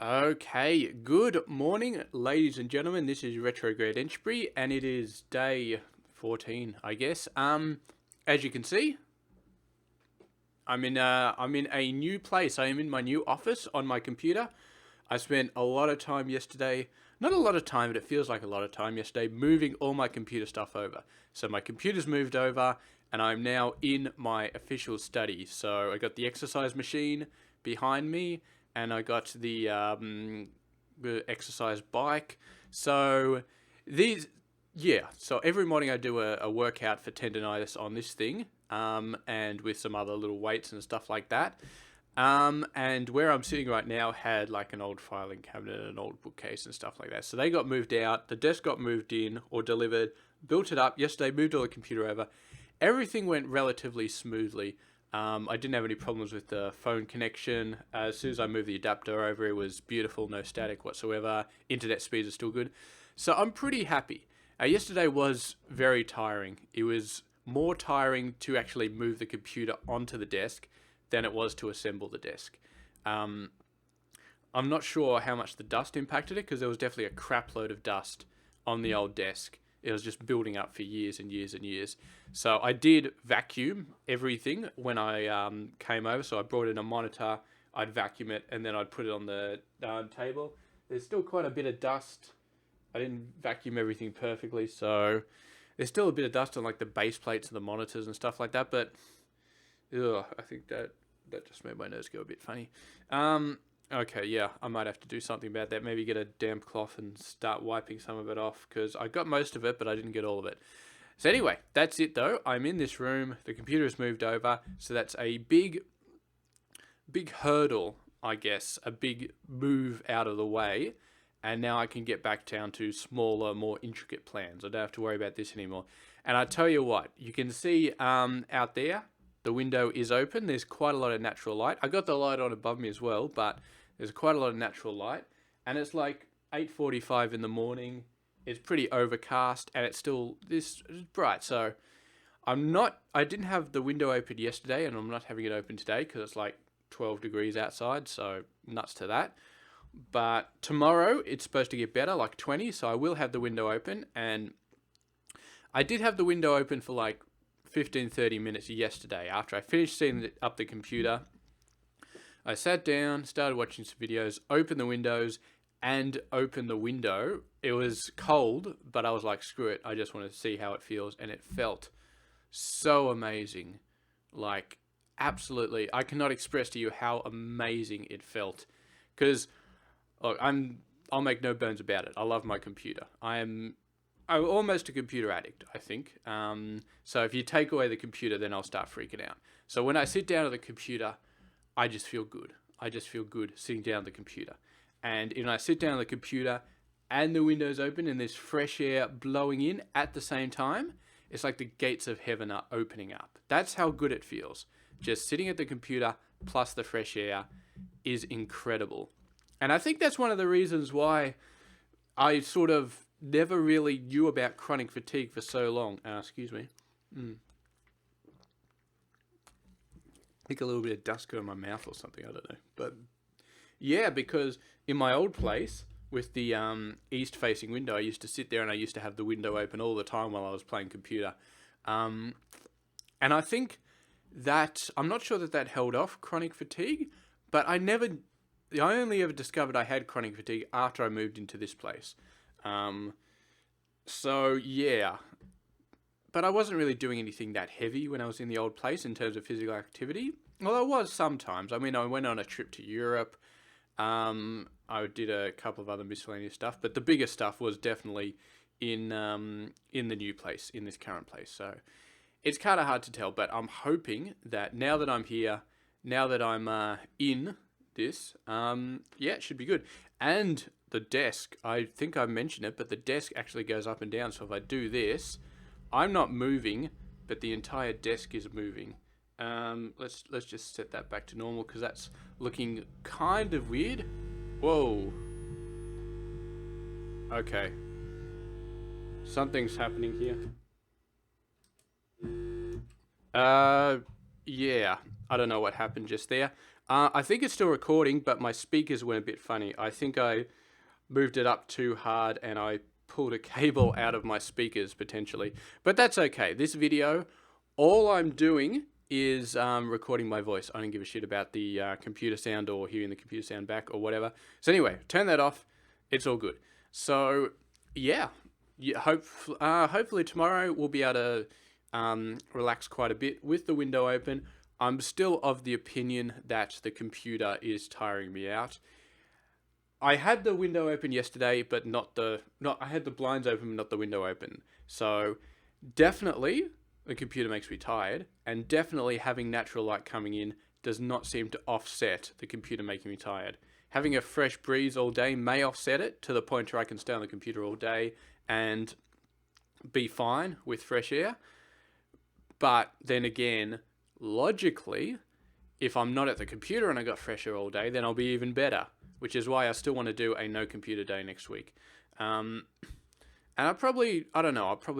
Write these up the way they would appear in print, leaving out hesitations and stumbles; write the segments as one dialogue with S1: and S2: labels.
S1: Okay, good morning, ladies and gentlemen. This is Retrograde Entry, and it is day 14, I guess. As you can see, I'm in a new place. I am in my new office on my computer. I spent a lot of time yesterday, not a lot of time, but it feels like a lot of time yesterday, moving all my computer stuff over. So my computer's moved over, and I'm now in my official study. So I got the exercise machine behind me, and I got the exercise bike. So these, yeah. So every morning I do a workout for tendonitis on this thing, and with some other little weights and stuff like that. And where I'm sitting right now had like an old filing cabinet and an old bookcase and stuff like that. So they got moved out. The desk got moved in or delivered. Built it up yesterday. Moved all the computer over. Everything went relatively smoothly. I didn't have any problems with the phone connection. As soon as I moved the adapter over, it was beautiful, no static whatsoever. Internet speeds are still good. So I'm pretty happy. Yesterday was very tiring. It was more tiring to actually move the computer onto the desk than it was to assemble the desk. I'm not sure how much the dust impacted it because there was definitely a crap load of dust on the old desk. It was just building up for years and years and years. So I did vacuum everything when I came over. So I brought in a monitor, I'd vacuum it, and then I'd put it on the table. There's still quite a bit of dust. I didn't vacuum everything perfectly, so there's still a bit of dust on like the base plates of the monitors and stuff like that. But I think that just made my nose go a bit funny. Okay, yeah, I might have to do something about that. Maybe get a damp cloth and start wiping some of it off, because I got most of it, but I didn't get all of it. So anyway, that's it though. I'm in this room. The computer has moved over, so that's a big hurdle, I guess, a big move out of the way. And now I can get back down to smaller, more intricate plans. I don't have to worry about this anymore. And I tell you what, you can see out there, the window is open. There's quite a lot of natural light. I got the light on above me as well, but there's quite a lot of natural light. And it's like 8:45 in the morning. It's pretty overcast, and it's still this bright. So I didn't have the window open yesterday, and I'm not having it open today because it's like 12 degrees outside. So nuts to that. But tomorrow it's supposed to get better, like 20. So I will have the window open. And I did have the window open for like 15-30 minutes yesterday. After I finished setting up the computer, I sat down, started watching some videos, opened the windows, and opened the window. It was cold, but I was like, screw it. I just want to see how it feels. And it felt so amazing. Like, absolutely. I cannot express to you how amazing it felt. Because, look, I'll make no bones about it. I love my computer. I'm almost a computer addict, I think. So if you take away the computer, then I'll start freaking out. So when I sit down at the computer, I just feel good. I just feel good sitting down at the computer. And when I sit down at the computer and the window's open and there's fresh air blowing in at the same time, it's like the gates of heaven are opening up. That's how good it feels. Just sitting at the computer plus the fresh air is incredible. And I think that's one of the reasons why I sort of never really knew about chronic fatigue for so long. Excuse me. I think a little bit of dust got in my mouth or something. I don't know. But yeah, because in my old place with the east-facing window, I used to sit there and I used to have the window open all the time while I was playing computer. And I think that, I'm not sure that held off chronic fatigue, but I only ever discovered I had chronic fatigue after I moved into this place. So yeah, but I wasn't really doing anything that heavy when I was in the old place in terms of physical activity. Well, I was sometimes. I mean, I went on a trip to Europe. I did a couple of other miscellaneous stuff, but the biggest stuff was definitely in the new place, in this current place. So it's kind of hard to tell, but I'm hoping that now that I'm here, now that I'm in this, yeah, it should be good. And the desk, I think I mentioned it, but the desk actually goes up and down. So if I do this, I'm not moving, but the entire desk is moving. Let's just set that back to normal because that's looking kind of weird. Whoa. Okay. Something's happening here. Yeah. I don't know what happened just there. I think it's still recording, but my speakers went a bit funny. I think I moved it up too hard and I pulled a cable out of my speakers potentially. But that's okay. This video, all I'm doing is recording my voice. I don't give a shit about the computer sound or hearing the computer sound back or whatever. So anyway, turn that off. It's all good. So yeah, hopefully tomorrow we'll be able to relax quite a bit with the window open. I'm still of the opinion that the computer is tiring me out. I had the window open yesterday, but I had the blinds open, but not the window open. So definitely the computer makes me tired, and definitely having natural light coming in does not seem to offset the computer making me tired. Having a fresh breeze all day may offset it to the point where I can stay on the computer all day and be fine with fresh air. But then again, logically, if I'm not at the computer and I got fresh air all day, then I'll be even better, which is why I still want to do a no computer day next week. And I'll probably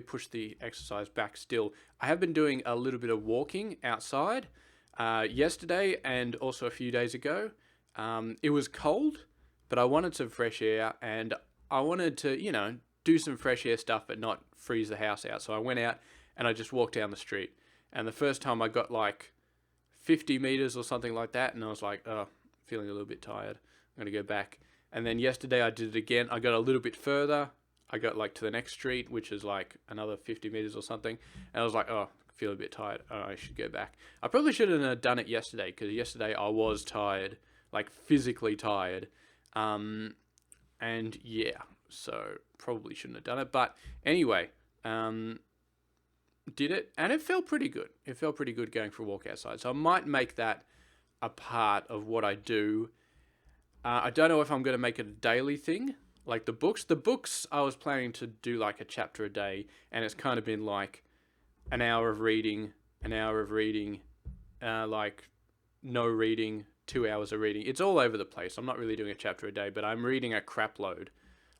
S1: push the exercise back still. I have been doing a little bit of walking outside yesterday and also a few days ago. It was cold, but I wanted some fresh air and I wanted to, do some fresh air stuff, but not freeze the house out. So I went out and I just walked down the street. And the first time I got like 50 meters or something like that. And I was like, oh, feeling a little bit tired. I'm going to go back. And then yesterday I did it again. I got a little bit further. I got like to the next street, which is like another 50 meters or something. And I was like, oh, I feel a bit tired. Oh, I should go back. I probably shouldn't have done it yesterday because yesterday I was tired, like physically tired. And yeah, so probably shouldn't have done it. But anyway, did it and it felt pretty good. It felt pretty good going for a walk outside. So I might make that a part of what I do. I don't know if I'm going to make it a daily thing. Like the books I was planning to do like a chapter a day, and it's kind of been like an hour of reading, like no reading, 2 hours of reading. It's all over the place. I'm not really doing a chapter a day, but I'm reading a crap load,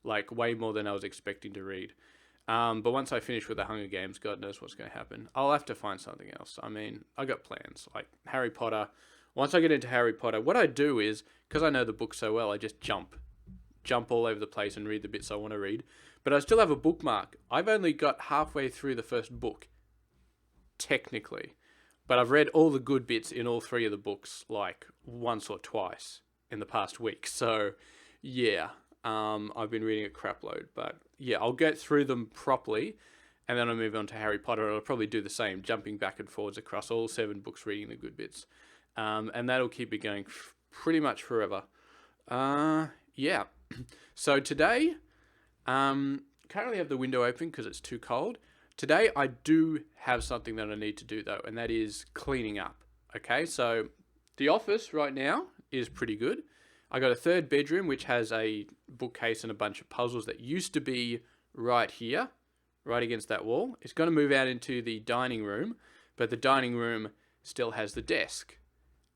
S1: like way more than I was expecting to read. But once I finish with the Hunger Games, God knows what's going to happen. I'll have to find something else. I mean, I got plans like Harry Potter. Once I get into Harry Potter, what I do is, because I know the book so well, I just jump all over the place and read the bits I want to read. But I still have a bookmark. I've only got halfway through the first book, technically. But I've read all the good bits in all 3 of the books, like once or twice in the past week. So, yeah, I've been reading a crap load. But yeah, I'll get through them properly, and then I'll move on to Harry Potter. I'll probably do the same, jumping back and forwards across all 7 books, reading the good bits. And that'll keep me going pretty much forever. Yeah. So today, currently have the window open because it's too cold. Today I do have something that I need to do though, and that is cleaning up. Okay, so the office right now is pretty good. I got a 3rd bedroom which has a bookcase and a bunch of puzzles that used to be right here, right against that wall. It's going to move out into the dining room, but the dining room still has the desk,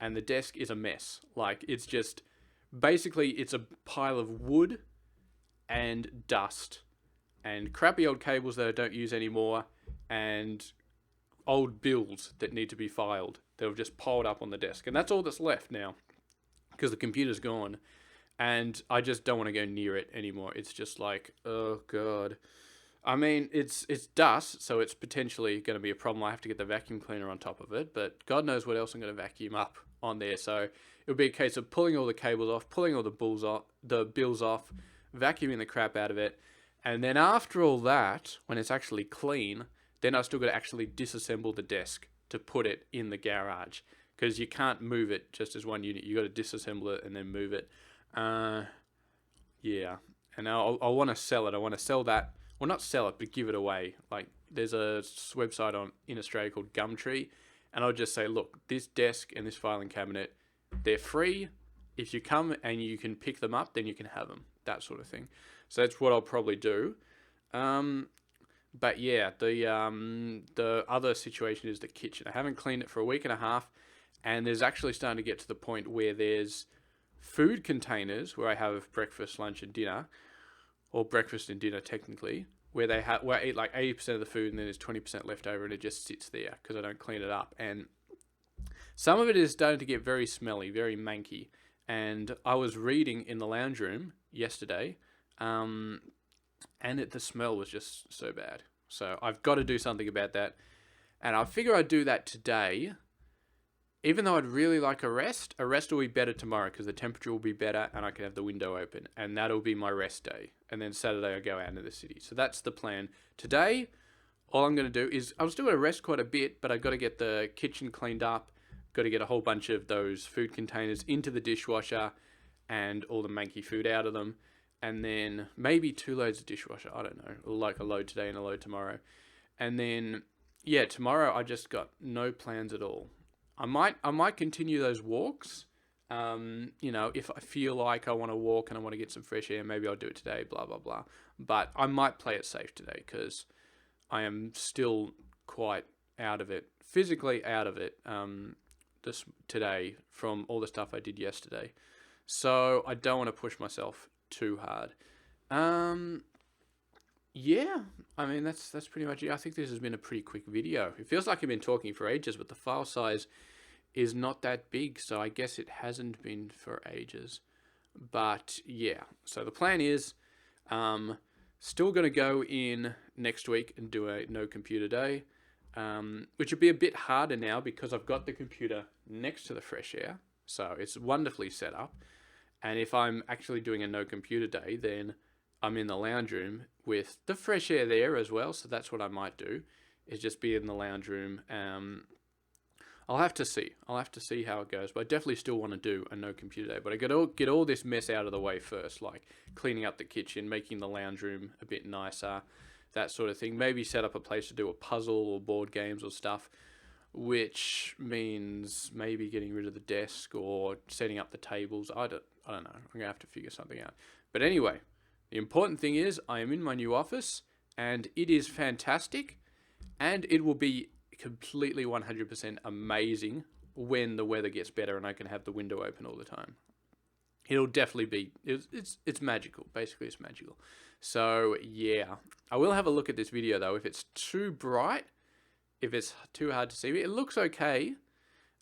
S1: and the desk is a mess. Like it's just basically it's a pile of wood and dust and crappy old cables that I don't use anymore and old bills that need to be filed that have just piled up on the desk. And that's all that's left now because the computer's gone and I just don't want to go near it anymore. It's just like, oh God. I mean, it's dust, so it's potentially going to be a problem. I have to get the vacuum cleaner on top of it, but God knows what else I'm going to vacuum up on there. So it'll be a case of pulling all the cables off, pulling all the bills off, vacuuming the crap out of it. And then after all that, when it's actually clean, then I've still got to actually disassemble the desk to put it in the garage because you can't move it just as one unit. You got to disassemble it and then move it. Yeah. And I want to sell it. I want to sell that. Well, not sell it, but give it away. Like there's a website in Australia called Gumtree, and I'll just say, look, this desk and this filing cabinet, they're free. If you come and you can pick them up, then you can have them. That sort of thing. So that's what I'll probably do. But yeah, the other situation is the kitchen. I haven't cleaned it for a week and a half, and there's actually starting to get to the point where there's food containers where I have breakfast, lunch, and dinner. Or breakfast and dinner technically, where I eat like 80% of the food and then there's 20% left over and it just sits there because I don't clean it up. And Some of it is starting to get very smelly, very manky. And I was reading in the lounge room yesterday, and the smell was just so bad. So I've got to do something about that. And I figure I'd do that today. Even though I'd really like a rest will be better tomorrow because the temperature will be better and I can have the window open. And that'll be my rest day. And then Saturday I'll go out into the city. So that's the plan. Today, all I'm going to do is, I'm still going to rest quite a bit, but I've got to get the kitchen cleaned up. Got to get a whole bunch of those food containers into the dishwasher and all the manky food out of them. And then maybe 2 loads of dishwasher. I don't know. Like a load today and a load tomorrow. And then, yeah, tomorrow I just got no plans at all. I might continue those walks. If I feel like I want to walk and I want to get some fresh air, maybe I'll do it today, blah, blah, blah. But I might play it safe today because I am still quite out of it, physically out of it, this today from all the stuff I did yesterday. So I don't want to push myself too hard. Yeah, I mean, that's pretty much it. I think this has been a pretty quick video. It feels like I've been talking for ages, but the file size is not that big, so I guess it hasn't been for ages. But yeah, so the plan is still going to go in next week and do a no computer day, which would be a bit harder now because I've got the computer next to the fresh air, so it's wonderfully set up. And if I'm actually doing a no computer day, then I'm in the lounge room with the fresh air there as well. So that's what I might do, is just be in the lounge room. I'll have to see. I'll have to see how it goes. But I definitely still want to do a no computer day. But I got to get all this mess out of the way first, like cleaning up the kitchen, making the lounge room a bit nicer, that sort of thing. Maybe set up a place to do a puzzle or board games or stuff, which means maybe getting rid of the desk or setting up the tables. I don't know. I'm going to have to figure something out. But anyway, the important thing is I am in my new office and it is fantastic, and it will be completely 100% amazing when the weather gets better and I can have the window open all the time. It'll definitely be, it's magical. Basically, it's magical. So yeah, I will have a look at this video though. If it's too bright, if it's too hard to see, it looks okay.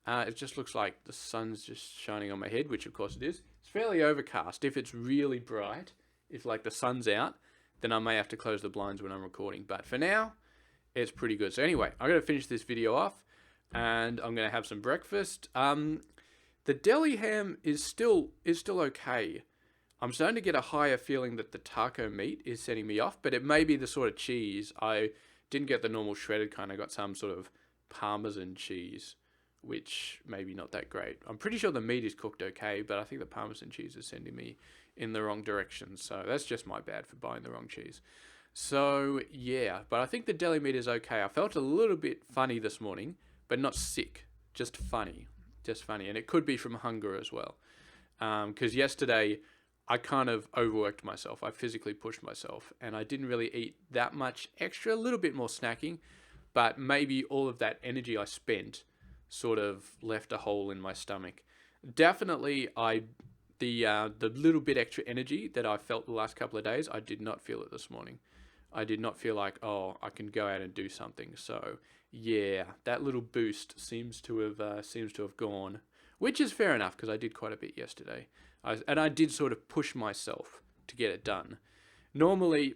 S1: It just looks like the sun's just shining on my head, which of course it is. It's fairly overcast. If it's really bright, if like the sun's out, then I may have to close the blinds when I'm recording. But for now, it's pretty good. So anyway, I'm going to finish this video off and I'm going to have some breakfast. The deli ham is still okay. I'm starting to get a higher feeling that the taco meat is setting me off, but it may be the sort of cheese. I didn't get the normal shredded kind. I got some sort of Parmesan cheese, which maybe not that great. I'm pretty sure the meat is cooked okay, but I think the Parmesan cheese is sending me in the wrong direction. So that's just my bad for buying the wrong cheese. So yeah, but I think the deli meat is okay. I felt a little bit funny this morning, but not sick, just funny. And it could be from hunger as well. Because yesterday I kind of overworked myself. I physically pushed myself and I didn't really eat that much extra, a little bit more snacking, but maybe all of that energy I spent sort of left a hole in my stomach. Definitely the little bit extra energy that I felt the last couple of days, I did not feel it this morning. I did not feel like, oh, I can go out and do something. So yeah, that little boost seems to have gone, which is fair enough because I did quite a bit yesterday. I did sort of push myself to get it done. Normally,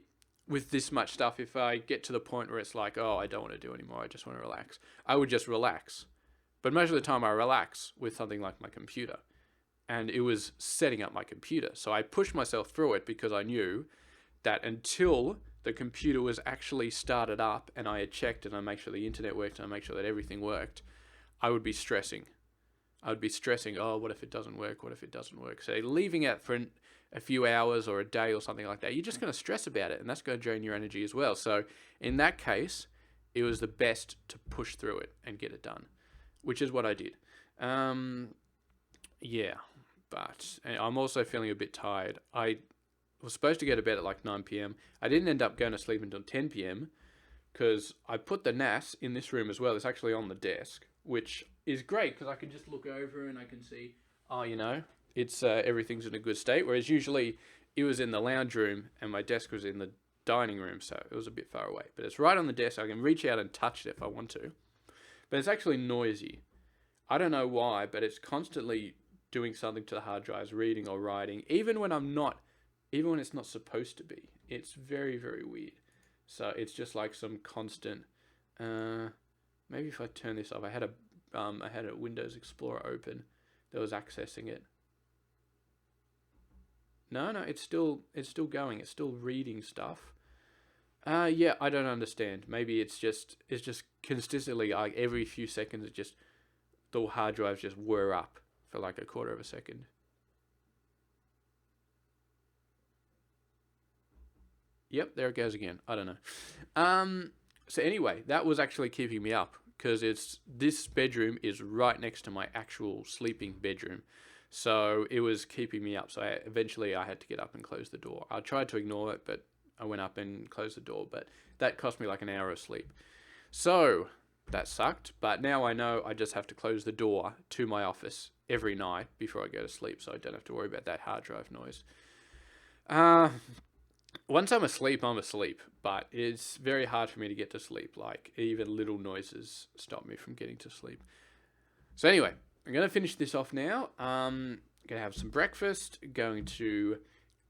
S1: with this much stuff, if I get to the point where it's like, oh, I don't want to do anymore, I just want to relax, I would just relax. But most of the time I relax with something like my computer. And it was setting up my computer. So I pushed myself through it because I knew that until the computer was actually started up and I had checked and I make sure the internet worked and I make sure that everything worked, I would be stressing. I would be stressing, oh, what if it doesn't work? What if it doesn't work? So leaving it for a few hours or a day or something like that, you're just going to stress about it and that's going to drain your energy as well. So in that case, it was the best to push through it and get it done, which is what I did. Yeah, but I'm also feeling a bit tired. I was supposed to go to bed at like 9 p.m. I didn't end up going to sleep until 10 p.m. because I put the NAS in this room as well. It's actually on the desk, which is great because I can just look over and I can see, oh, it's everything's in a good state. Whereas usually it was in the lounge room and my desk was in the dining room, so it was a bit far away. But it's right on the desk. I can reach out and touch it if I want to. But it's actually noisy. I don't know why, but it's constantly doing something to the hard drives, reading or writing, even when even when it's not supposed to be. It's very, very weird. So it's just like some constant. Maybe if I turn this off, I had a Windows Explorer open that was accessing it. No, it's still going. It's still reading stuff. Yeah, I don't understand. Maybe it's just consistently like every few seconds, the hard drives just whir up for like a quarter of a second. Yep, there it goes again. I don't know. So anyway, that was actually keeping me up because this bedroom is right next to my actual sleeping bedroom. So it was keeping me up. So eventually I had to get up and close the door. I tried to ignore it, but I went up and closed the door. But that cost me like an hour of sleep. So that sucked. But now I know I just have to close the door to my office every night before I go to sleep. So I don't have to worry about that hard drive noise. Once I'm asleep, I'm asleep. But it's very hard for me to get to sleep. Like even little noises stop me from getting to sleep. So anyway, I'm going to finish this off now. Going to have some breakfast. Going to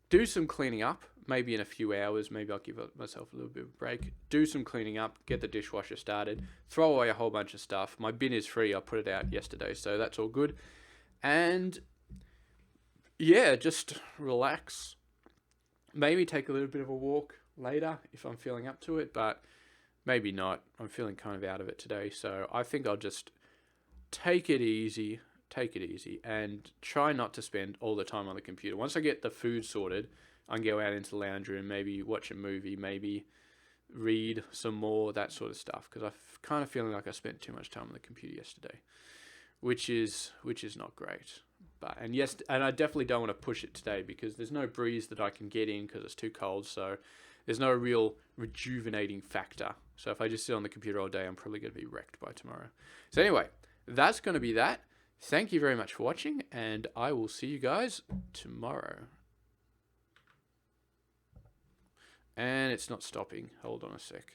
S1: do some cleaning up. Maybe in a few hours. Maybe I'll give myself a little bit of a break. Do some cleaning up. Get the dishwasher started. Throw away a whole bunch of stuff. My bin is free. I put it out yesterday. So that's all good. And yeah, just relax. Maybe take a little bit of a walk later if I'm feeling up to it. But maybe not. I'm feeling kind of out of it today. So I think I'll just take it easy, and try not to spend all the time on the computer. Once I get the food sorted, I can go out into the lounge room, maybe watch a movie, maybe read some more, that sort of stuff. Because I'm kind of feeling like I spent too much time on the computer yesterday, which is not great. And I definitely don't want to push it today because there's no breeze that I can get in because it's too cold. So there's no real rejuvenating factor. So if I just sit on the computer all day, I'm probably going to be wrecked by tomorrow. So anyway, that's going to be that. Thank you very much for watching, and I will see you guys tomorrow. And it's not stopping. Hold on a sec.